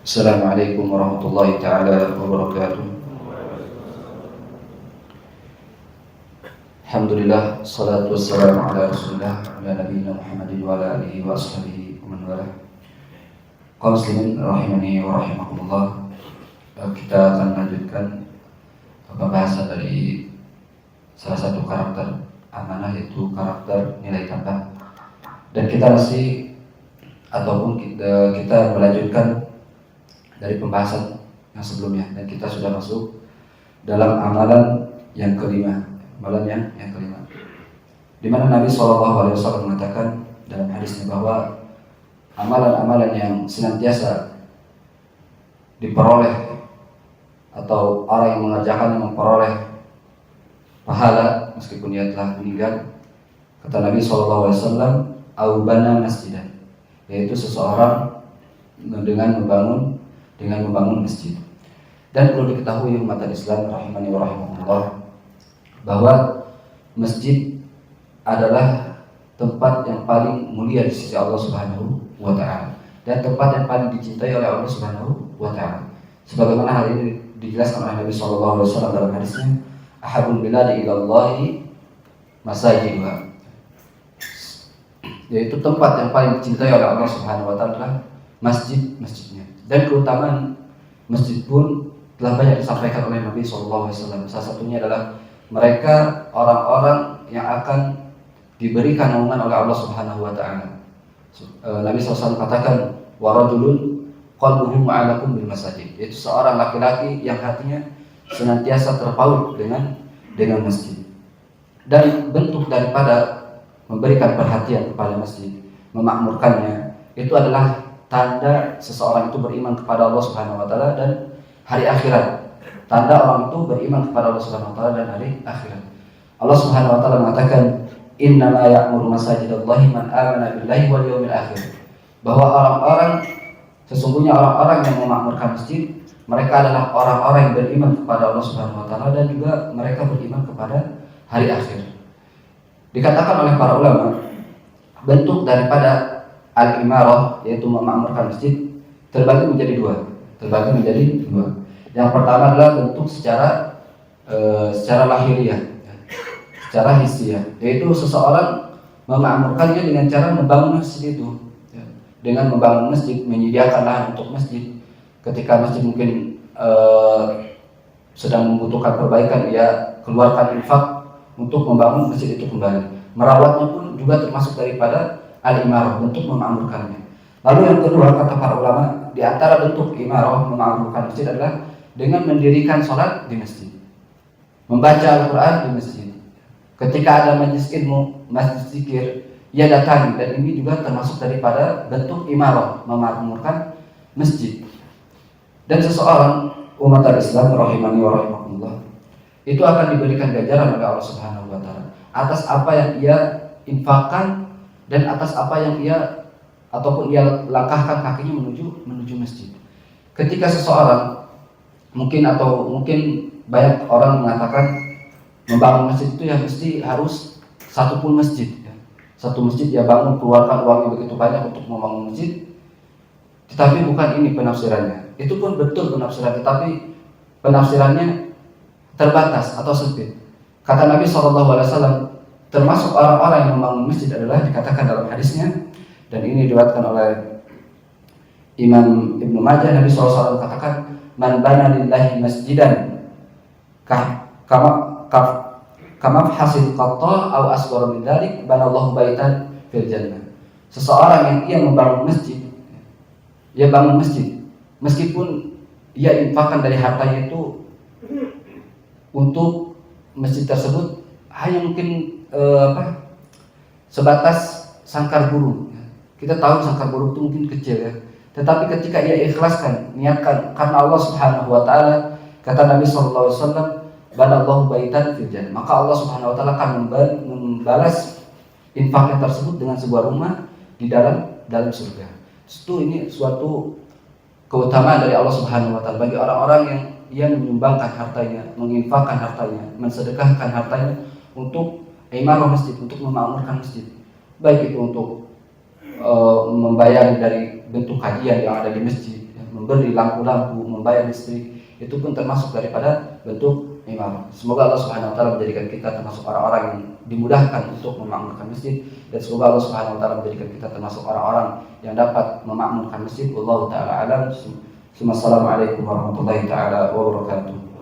Assalamualaikum warahmatullahi taala wabarakatuh. Alhamdulillah, salatu wassalamu ala Rasulillah ala nabiyina Muhammadin wa ala alihi wa ashabihi wa man walah. Kaum muslimin rahimani wa rahimakumullah. Kita akan melanjutkan pembahasan dari salah satu karakter amanah, yaitu karakter nilai tambah. Dan kita masih kita melanjutkan dari pembahasan yang sebelumnya, dan kita sudah masuk dalam amalan yang kelima, di mana Nabi SAW mengatakan dalam hadisnya bahwa amalan-amalan yang senantiasa diperoleh atau orang yang mengerjakannya memperoleh pahala meskipun dia telah meninggal, kata Nabi SAW, aubana masjidan, yaitu seseorang dengan membangun masjid. Dan perlu diketahui umat Islam rahimani wa rahimakumullah, bahwa masjid adalah tempat yang paling mulia di sisi Allah Subhanahu wa taala, dan tempat yang paling dicintai oleh Allah Subhanahu wa taala. Sebagaimana hal ini dijelaskan oleh Nabi sallallahu alaihi wasallam dalam hadisnya, ahabul biladi ilallahi masajiduha, yaitu tempat yang paling dicintai oleh Allah Subhanahu wa taala adalah masjidnya. Dan keutamaan masjid pun telah banyak disampaikan oleh Nabi SAW. Salah satunya adalah mereka orang-orang yang akan diberikan naungan oleh Allah Subhanahu wa taala. Nabi SAW katakan, wa rajulun qalbuhu ma'alakum bil masajid, yaitu seorang laki-laki yang hatinya senantiasa terpaut dengan masjid. Dan bentuk daripada memberikan perhatian kepada masjid, memakmurkannya, itu adalah tanda seseorang itu beriman kepada Allah Subhanahu wa taala dan hari akhirat. Tanda orang itu beriman kepada Allah Subhanahu wa taala dan hari akhirat. Allah Subhanahu wa taala mengatakan, innama ya'muru masajidallahi man amana billahi wal yawmil akhir, bahwa sesungguhnya orang-orang yang memakmurkan masjid, mereka adalah orang-orang yang beriman kepada Allah Subhanahu wa taala dan juga mereka beriman kepada hari akhir. Dikatakan oleh para ulama, bentuk daripada al-imarah, yaitu memakmurkan masjid, terbagi menjadi dua. Yang pertama adalah bentuk secara lahiriah, secara hisiah, yaitu seseorang memakmurkannya dengan cara membangun masjid itu. Dengan membangun masjid, menyediakan lahan untuk masjid. Ketika masjid mungkin sedang membutuhkan perbaikan, dia keluarkan infak untuk membangun masjid itu kembali. Merawatnya pun juga termasuk daripada al-imarah, bentuk memakmurkannya. Lalu yang kedua, kata para ulama, di antara bentuk imarah memakmurkan masjid adalah dengan mendirikan sholat di masjid, membaca Al-Quran di masjid. Ketika ada majlis ilmu, majlis zikir, ia datangi, dan ini juga termasuk daripada bentuk imarah memakmurkan masjid. Dan seseorang umat Islam rahimani wa rahimakumullah, itu akan diberikan ganjaran oleh Allah Subhanahu wa taala atas apa yang ia infakkan dan atas apa yang ia langkahkan kakinya menuju masjid. Ketika seseorang mungkin banyak orang mengatakan membangun masjid itu ya mesti harus satu pun masjid, ya. Satu masjid dia bangun, keluarkan uangnya begitu banyak untuk membangun masjid. Tetapi bukan ini penafsirannya. Itu pun betul penafsiran, tetapi penafsirannya terbatas atau sempit. Kata Nabi SAW, termasuk orang-orang yang membangun masjid adalah dikatakan dalam hadisnya, dan ini diriwayatkan oleh Imam Ibnu Majah. Nabi SAW katakan, man bana lillahi masjidan kama hasil qatta aw asghara min dzalik banallahu baitan fil jannah. Seseorang yang ia membangun masjid, dia bangun masjid meskipun ia infakkan dari hartanya itu untuk masjid tersebut hanya mungkin sebatas sangkar burung. Kita tahu sangkar burung itu mungkin kecil, ya. Tetapi ketika ia ikhlaskan, niatkan karena Allah Subhanahu wa taala, kata Nabi sallallahu alaihi wasallam, banallahu baitan fil jannah, maka Allah Subhanahu wa taala akan membalas infaknya tersebut dengan sebuah rumah di dalam surga. Itu ini suatu keutamaan dari Allah Subhanahu wa taala bagi orang-orang yang menyumbangkan hartanya, menginfakkan hartanya, mensedekahkan hartanya untuk imarah masjid, untuk memakmurkan masjid, baik itu untuk membayar dari bentuk kajian yang ada di masjid, memberi lampu-lampu, membayar listrik, itu pun termasuk daripada bentuk imarah. Semoga Allah Subhanahu wa taala menjadikan kita termasuk orang-orang yang dimudahkan untuk memakmurkan masjid, dan semoga Allah Subhanahu wa taala menjadikan kita termasuk orang-orang yang dapat memakmurkan masjid. Wallahu taala alam. Assalamualaikum warahmatullahi taala wabarakatuh.